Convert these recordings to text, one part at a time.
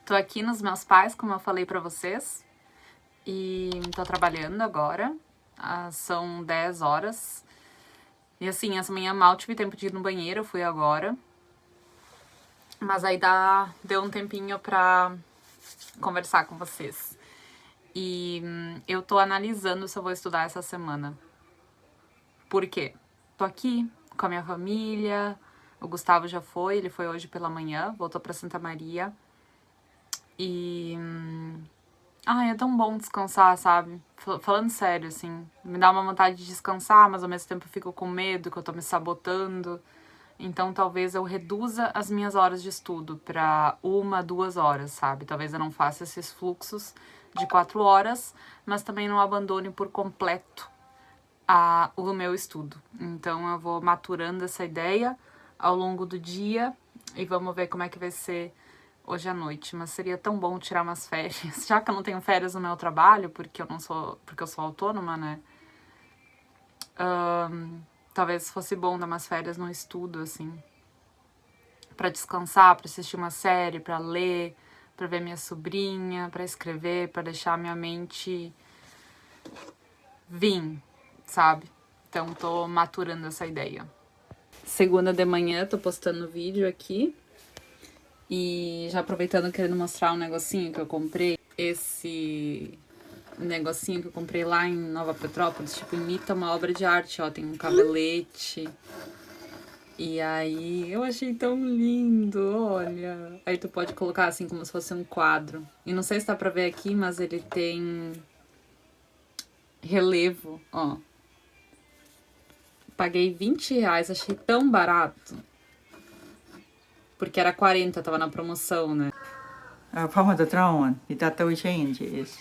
Tô aqui nos meus pais, como eu falei pra vocês, e tô trabalhando agora. São 10 horas. E assim, essa manhã mal tive tempo de ir no banheiro, eu fui agora. Mas aí deu um tempinho pra conversar com vocês. E eu tô analisando se eu vou estudar essa semana. Por quê? Tô aqui com a minha família, o Gustavo já foi, ele foi hoje pela manhã, voltou pra Santa Maria. E... Ai, é tão bom descansar, sabe? Falando sério, assim. Me dá uma vontade de descansar, mas ao mesmo tempo eu fico com medo que eu tô me sabotando. Então talvez eu reduza as minhas horas de estudo pra 1, 2 horas, sabe? Talvez eu não faça esses fluxos de 4 horas, mas também não abandone por completo o meu estudo. Então eu vou maturando essa ideia ao longo do dia e vamos ver como é que vai ser hoje à noite. Mas seria tão bom tirar umas férias, já que eu não tenho férias no meu trabalho, porque eu sou autônoma, né? Talvez fosse bom dar umas férias no estudo, assim, pra descansar, pra assistir uma série, pra ler, pra ver minha sobrinha, pra escrever, pra deixar minha mente vir, sabe? Então tô maturando essa ideia. Segunda de manhã, tô postando vídeo aqui. E já aproveitando, querendo mostrar um negocinho que eu comprei. Esse negocinho que eu comprei lá em Nova Petrópolis, tipo, imita uma obra de arte, ó. Tem um cabelete. E aí, eu achei tão lindo, olha. Aí tu pode colocar assim, como se fosse um quadro. E não sei se dá pra ver aqui, mas ele tem relevo, ó. Paguei R$20, achei tão barato. Porque era 40, tava na promoção, né? Pamatotron, e tá tão changes.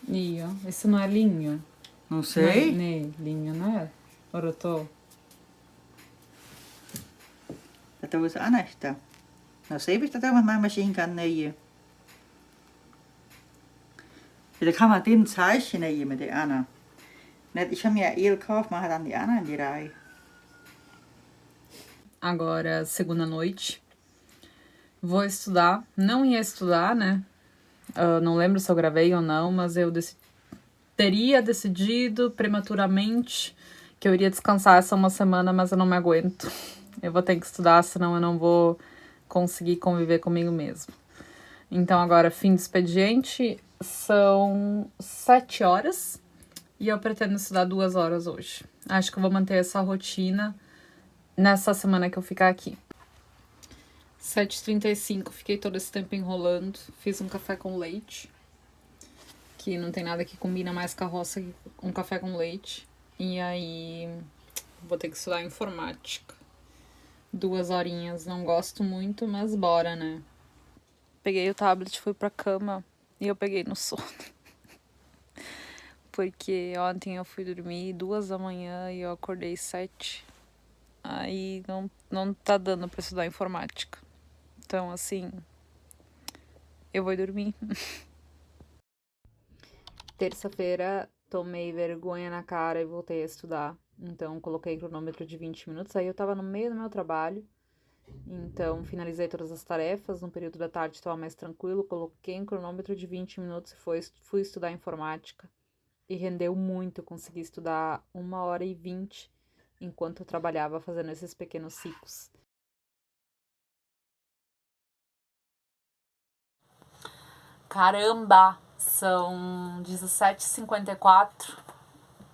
E ó, isso não é linho? Não sei. Né, linho, não é? Orotô. Tätä voisi anesta. No se ei pistä tämmöistä maailmashinkaan neijä. Ja kan man den zeichen neijä med det Anna. Net ich habe mir il kauf, maar dan die Anna in die Reihe. Agora, segunda noite. Vou estudar. Não ia estudar, né? Não lembro se eu gravei ou não, mas eu teria decidido prematuramente que eu iria descansar essa uma semana, mas eu não me aguento. Eu vou ter que estudar, senão eu não vou conseguir conviver comigo mesmo. Então agora, fim do expediente, são 7 horas e eu pretendo estudar 2 horas hoje. Acho que eu vou manter essa rotina nessa semana que eu ficar aqui. 7h35, fiquei todo esse tempo enrolando, fiz um café com leite, que não tem nada que combina mais carroça que um café com leite. E aí, vou ter que estudar informática. 2 horinhas, não gosto muito, mas bora, né? Peguei o tablet, fui pra cama e eu peguei no sono. Porque ontem eu fui dormir 2 da manhã e eu acordei 7. Aí não tá dando pra estudar informática. Então, assim, eu vou dormir. Terça-feira, tomei vergonha na cara e voltei a estudar. Então, coloquei cronômetro de 20 minutos. Aí eu tava no meio do meu trabalho. Então, finalizei todas as tarefas. No período da tarde estava mais tranquilo. Coloquei um cronômetro de 20 minutos e fui estudar informática. E rendeu muito. Consegui estudar 1h20 enquanto eu trabalhava fazendo esses pequenos ciclos. Caramba! São 17h54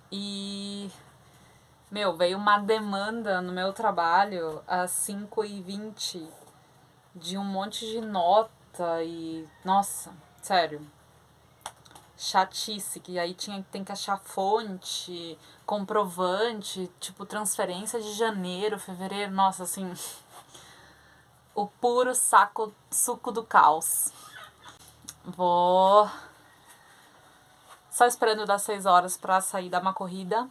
e, veio uma demanda no meu trabalho às 5h20 de um monte de nota e, nossa, sério, chatice, que aí tem que achar fonte, comprovante, tipo, transferência de janeiro, fevereiro, nossa, assim, o puro suco do caos. Vou só esperando das 6 horas pra sair dar uma corrida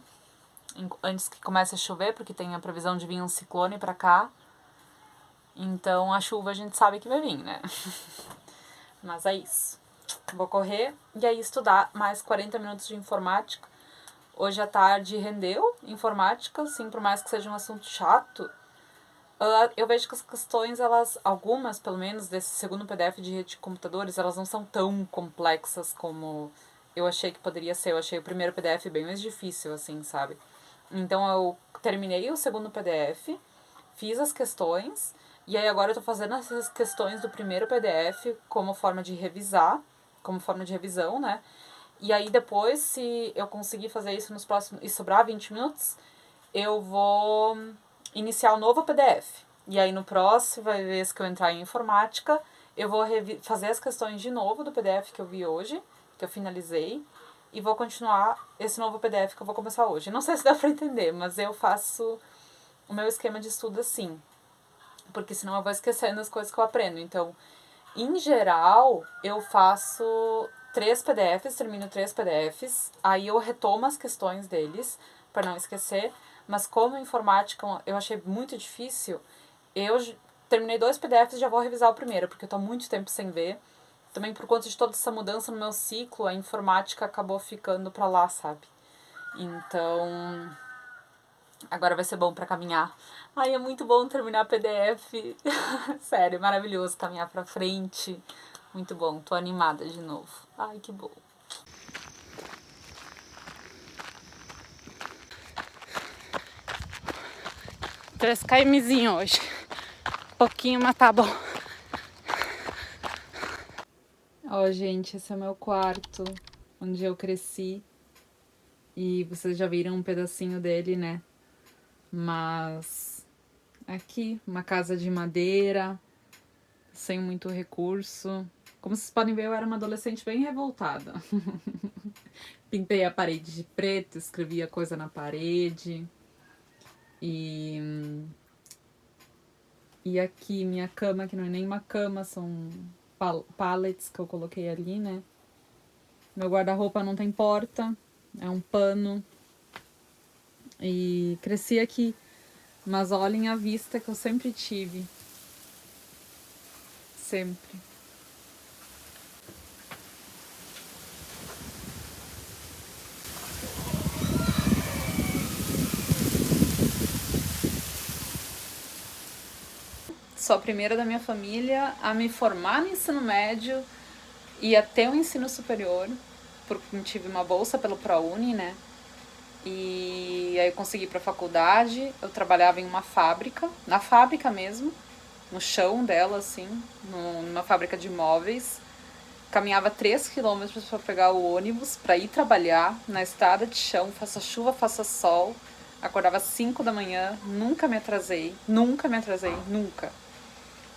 antes que comece a chover, porque tem a previsão de vir um ciclone pra cá. Então a chuva a gente sabe que vai vir, né? Mas é isso. Vou correr e aí estudar mais 40 minutos de informática. Hoje à tarde rendeu informática, sim, por mais que seja um assunto chato. Eu vejo que as questões, elas, algumas pelo menos, desse segundo PDF de rede de computadores, elas não são tão complexas como eu achei que poderia ser. Eu achei o primeiro PDF bem mais difícil, assim, sabe? Então eu terminei o segundo PDF, fiz as questões, e aí agora eu tô fazendo essas questões do primeiro PDF como forma de revisar, como forma de revisão, né? E aí depois, se eu conseguir fazer isso nos próximos, e sobrar 20 minutos, eu vou iniciar um novo PDF. E aí no próximo vez que eu entrar em informática, eu vou fazer as questões de novo do PDF que eu vi hoje, que eu finalizei, e vou continuar esse novo PDF que eu vou começar hoje. Não sei se dá pra entender, mas eu faço o meu esquema de estudo assim, porque senão eu vou esquecendo as coisas que eu aprendo. Então, em geral, eu faço 3 PDFs, termino 3 PDFs, aí eu retomo as questões deles, para não esquecer, mas como informática eu achei muito difícil, eu terminei 2 PDFs e já vou revisar o primeiro, porque eu tô há muito tempo sem ver. Também por conta de toda essa mudança no meu ciclo, a informática acabou ficando pra lá, sabe? Então, agora vai ser bom pra caminhar. Ai, é muito bom terminar PDF. Sério, maravilhoso caminhar pra frente. Muito bom, tô animada de novo. Ai, que bom. Três kmzinho hoje. Pouquinho, mas tá bom. Ó, gente, esse é o meu quarto, onde eu cresci. E vocês já viram um pedacinho dele, né? Mas aqui, uma casa de madeira, sem muito recurso. Como vocês podem ver, eu era uma adolescente bem revoltada. Pintei a parede de preto, escrevia coisa na parede. E aqui, minha cama, que não é nem uma cama, são pallets que eu coloquei ali, né? Meu guarda-roupa não tem porta, é um pano. E cresci aqui, mas olhem a vista que eu sempre tive. Sempre. Sou a primeira da minha família a me formar no ensino médio e até o ensino superior, porque tive uma bolsa pelo ProUni, né? E aí eu consegui ir pra faculdade, eu trabalhava em uma fábrica, na fábrica mesmo, no chão dela, assim, numa fábrica de móveis. Caminhava 3 quilômetros para pegar o ônibus, para ir trabalhar na estrada de chão, faça chuva, faça sol. Acordava às 5 da manhã, nunca me atrasei, nunca.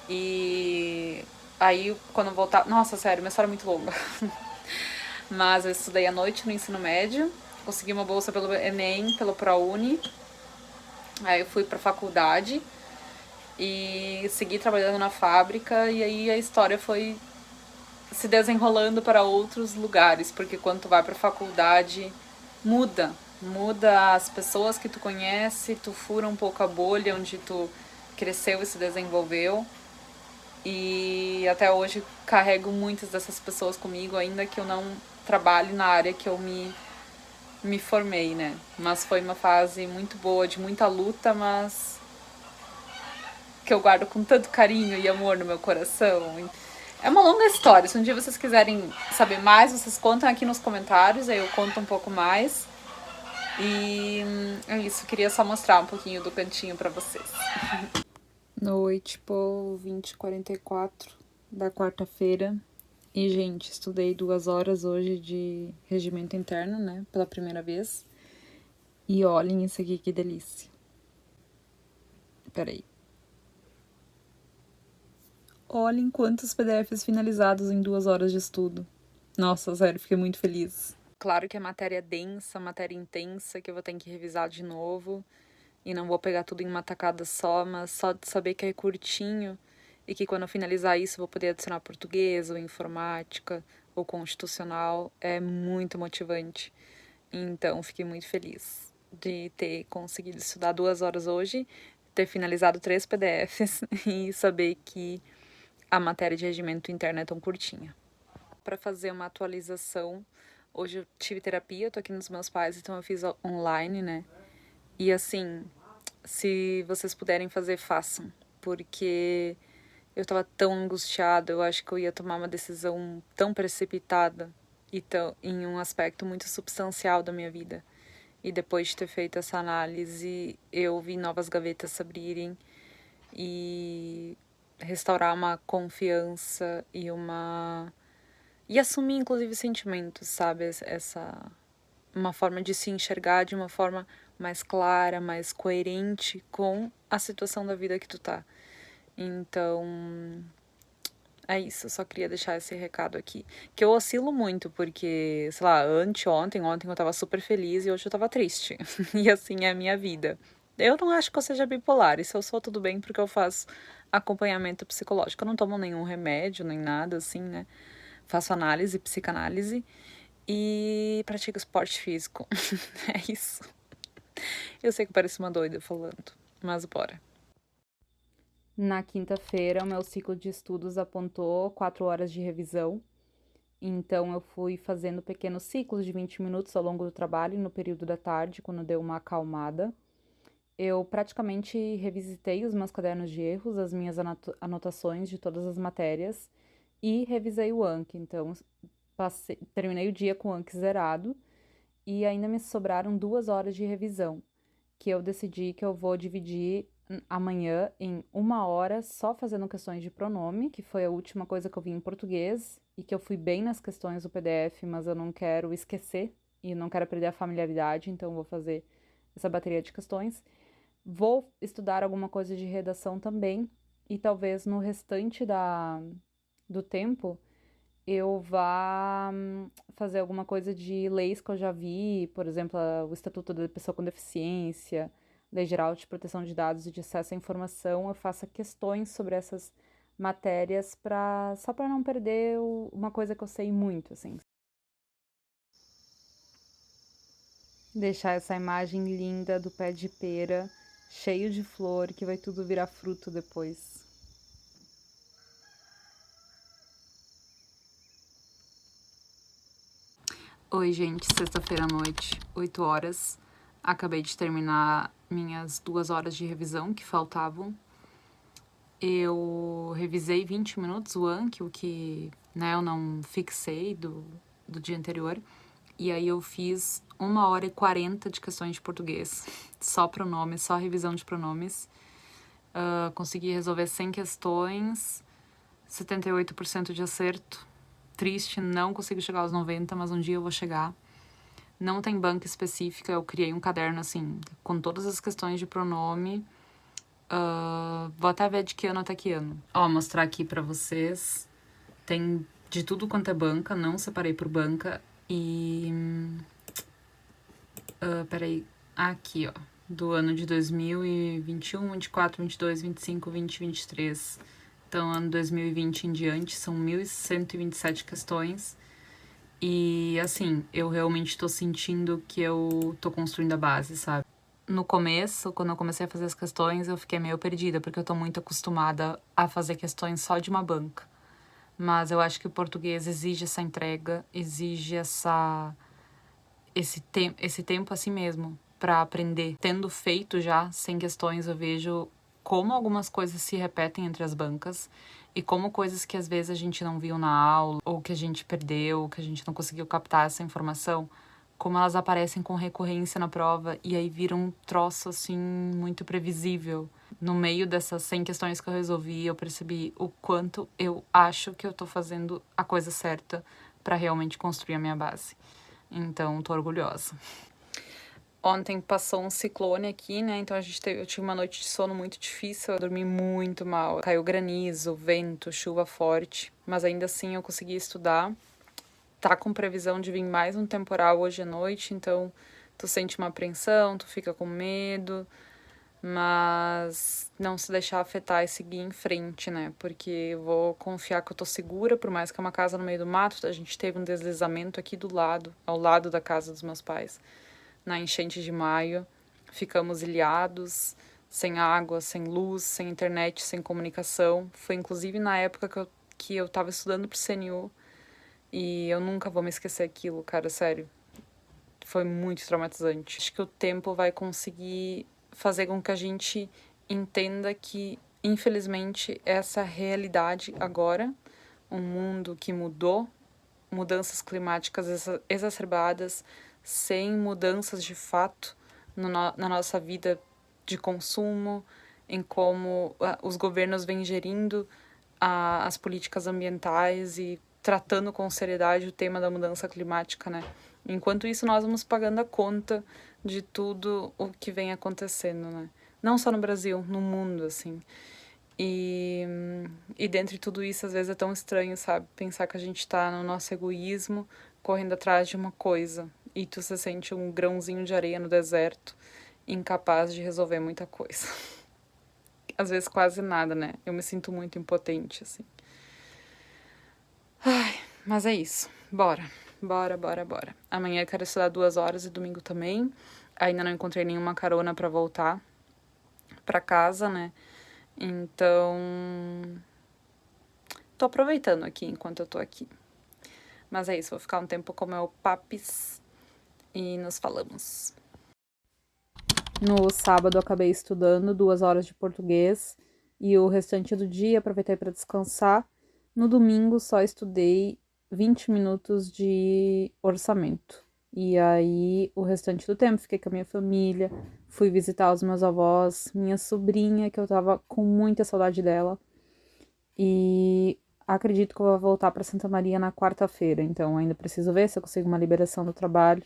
E aí, quando eu voltava... Nossa, sério, minha história é muito longa. Mas eu estudei à noite no ensino médio, consegui uma bolsa pelo Enem, pelo ProUni. Aí eu fui pra faculdade e segui trabalhando na fábrica. E aí a história foi se desenrolando para outros lugares, porque quando tu vai pra faculdade, muda as pessoas que tu conhece, tu fura um pouco a bolha onde tu cresceu e se desenvolveu. E até hoje carrego muitas dessas pessoas comigo, ainda que eu não trabalhe na área que eu me formei, né? Mas foi uma fase muito boa, de muita luta, mas que eu guardo com tanto carinho e amor no meu coração. É uma longa história. Se um dia vocês quiserem saber mais, vocês contam aqui nos comentários, aí eu conto um pouco mais. E é isso, queria só mostrar um pouquinho do cantinho pra vocês. Noite, tipo, 20h44 da quarta-feira. E, gente, estudei 2 horas hoje de regimento interno, né? Pela primeira vez. E olhem isso aqui, que delícia. Peraí. Olhem quantos PDFs finalizados em 2 horas de estudo. Nossa, sério, fiquei muito feliz. Claro que é matéria densa, matéria intensa, que eu vou ter que revisar de novo. E não vou pegar tudo em uma tacada só, mas só de saber que é curtinho e que quando eu finalizar isso eu vou poder adicionar português, ou informática, ou constitucional, é muito motivante. Então, fiquei muito feliz de ter conseguido estudar 2 horas hoje, ter finalizado 3 PDFs e saber que a matéria de regimento interno é tão curtinha. Para fazer uma atualização, hoje eu tive terapia, eu tô aqui nos meus pais, então eu fiz online, né? E assim, Se vocês puderem fazer, façam. Porque eu tava tão angustiada, eu acho que eu ia tomar uma decisão tão precipitada e em um aspecto muito substancial da minha vida. E depois de ter feito essa análise, eu vi novas gavetas se abrirem e restaurar uma confiança e assumir, inclusive, sentimentos, sabe? Uma forma de se enxergar de uma forma mais clara, mais coerente com a situação da vida que tu tá. Então, é isso, eu só queria deixar esse recado aqui. Que eu oscilo muito, porque, sei lá, ontem eu tava super feliz e hoje eu tava triste. E assim é a minha vida. Eu não acho que eu seja bipolar, e se eu sou, tudo bem, porque eu faço acompanhamento psicológico. Eu não tomo nenhum remédio, nem nada assim, né? Faço análise, psicanálise e pratico esporte físico. É isso. Eu sei que parece uma doida falando, mas bora. Na quinta-feira, o meu ciclo de estudos apontou 4 horas de revisão. Então, eu fui fazendo pequenos ciclos de 20 minutos ao longo do trabalho, no período da tarde, quando deu uma acalmada. Eu praticamente revisitei os meus cadernos de erros, as minhas anotações de todas as matérias e revisei o Anki. Então, terminei o dia com o Anki zerado e ainda me sobraram 2 horas de revisão, que eu decidi que eu vou dividir amanhã em 1 hora só fazendo questões de pronome, que foi a última coisa que eu vi em português e que eu fui bem nas questões do PDF, mas eu não quero esquecer e não quero perder a familiaridade, então eu vou fazer essa bateria de questões. Vou estudar alguma coisa de redação também e talvez no restante do tempo eu vá fazer alguma coisa de leis que eu já vi, por exemplo, o Estatuto da Pessoa com Deficiência, Lei Geral de Proteção de Dados e de Acesso à Informação, eu faça questões sobre essas matérias só para não perder uma coisa que eu sei muito, assim. Deixar essa imagem linda do pé de pera, cheio de flor, que vai tudo virar fruto depois. Oi, gente, sexta-feira à noite, 8 horas. Acabei de terminar minhas 2 horas de revisão que faltavam. Eu revisei 20 minutos o Anki, o que, né, eu não fixei do dia anterior. E aí eu fiz 1 hora e 40 de questões de português. Só pronomes, só revisão de pronomes. Consegui resolver 100 questões, 78% de acerto. Triste, não consigo chegar aos 90, mas um dia eu vou chegar. Não tem banca específica, eu criei um caderno assim, com todas as questões de pronome. Vou até ver de que ano até que ano. Ó, mostrar aqui pra vocês. Tem de tudo quanto é banca, não separei por banca. E... peraí, aqui ó, do ano de 2021, 24, 22, 25, 20, 23... Então, ano 2020 em diante, são 1.127 questões. E, assim, eu realmente tô sentindo que eu tô construindo a base, sabe? No começo, quando eu comecei a fazer as questões, eu fiquei meio perdida, porque eu tô muito acostumada a fazer questões só de uma banca. Mas eu acho que o português exige essa entrega, exige esse tempo assim mesmo, pra aprender. Tendo feito já 100 questões, eu vejo como algumas coisas se repetem entre as bancas e como coisas que às vezes a gente não viu na aula, ou que a gente perdeu, ou que a gente não conseguiu captar essa informação, como elas aparecem com recorrência na prova e aí viram um troço assim muito previsível. No meio dessas 100 questões que eu resolvi, eu percebi o quanto eu acho que eu tô fazendo a coisa certa para realmente construir a minha base. Então, tô orgulhosa. Ontem passou um ciclone aqui, né? Então eu tive uma noite de sono muito difícil, eu dormi muito mal. Caiu granizo, vento, chuva forte, mas ainda assim eu consegui estudar. Tá com previsão de vir mais um temporal hoje à noite, então tu sente uma apreensão, tu fica com medo, mas não se deixar afetar e seguir em frente, né? Porque eu vou confiar que eu tô segura, por mais que é uma casa no meio do mato, a gente teve um deslizamento aqui do lado, ao lado da casa dos meus pais. Na enchente de maio, ficamos ilhados, sem água, sem luz, sem internet, sem comunicação. Foi inclusive na época que eu tava estudando pro CNU e eu nunca vou me esquecer aquilo, cara, sério. Foi muito traumatizante. Acho que o tempo vai conseguir fazer com que a gente entenda que, infelizmente, essa realidade agora, um mundo que mudou, mudanças climáticas exacerbadas, sem mudanças de fato na nossa vida de consumo, em como os governos vêm gerindo as políticas ambientais e tratando com seriedade o tema da mudança climática, né? Enquanto isso, nós vamos pagando a conta de tudo o que vem acontecendo, né? Não só no Brasil, no mundo, assim. E dentro de tudo isso, às vezes é tão estranho, sabe? Pensar que a gente tá no nosso egoísmo, correndo atrás de uma coisa, e tu se sente um grãozinho de areia no deserto, incapaz de resolver muita coisa. Às vezes quase nada, né? Eu me sinto muito impotente, assim. Ai, mas é isso. Bora. Amanhã eu quero estudar 2 horas e domingo também. Ainda não encontrei nenhuma carona pra voltar pra casa, né? Então, tô aproveitando aqui enquanto eu tô aqui. Mas é isso, vou ficar um tempo com o meu papis e nos falamos. No sábado eu acabei estudando 2 horas de português e o restante do dia aproveitei para descansar. No domingo só estudei 20 minutos de orçamento. E aí o restante do tempo fiquei com a minha família, fui visitar os meus avós, minha sobrinha, que eu tava com muita saudade dela. E acredito que eu vou voltar para Santa Maria na quarta-feira, então ainda preciso ver se eu consigo uma liberação do trabalho.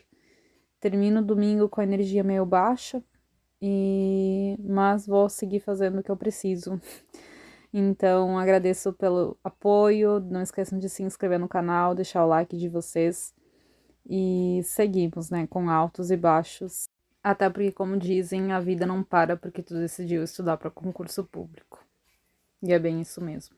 Termino o domingo com a energia meio baixa, mas vou seguir fazendo o que eu preciso. Então, agradeço pelo apoio, não esqueçam de se inscrever no canal, deixar o like de vocês e seguimos, né, com altos e baixos. Até porque, como dizem, a vida não para porque tu decidiu estudar para concurso público. E é bem isso mesmo.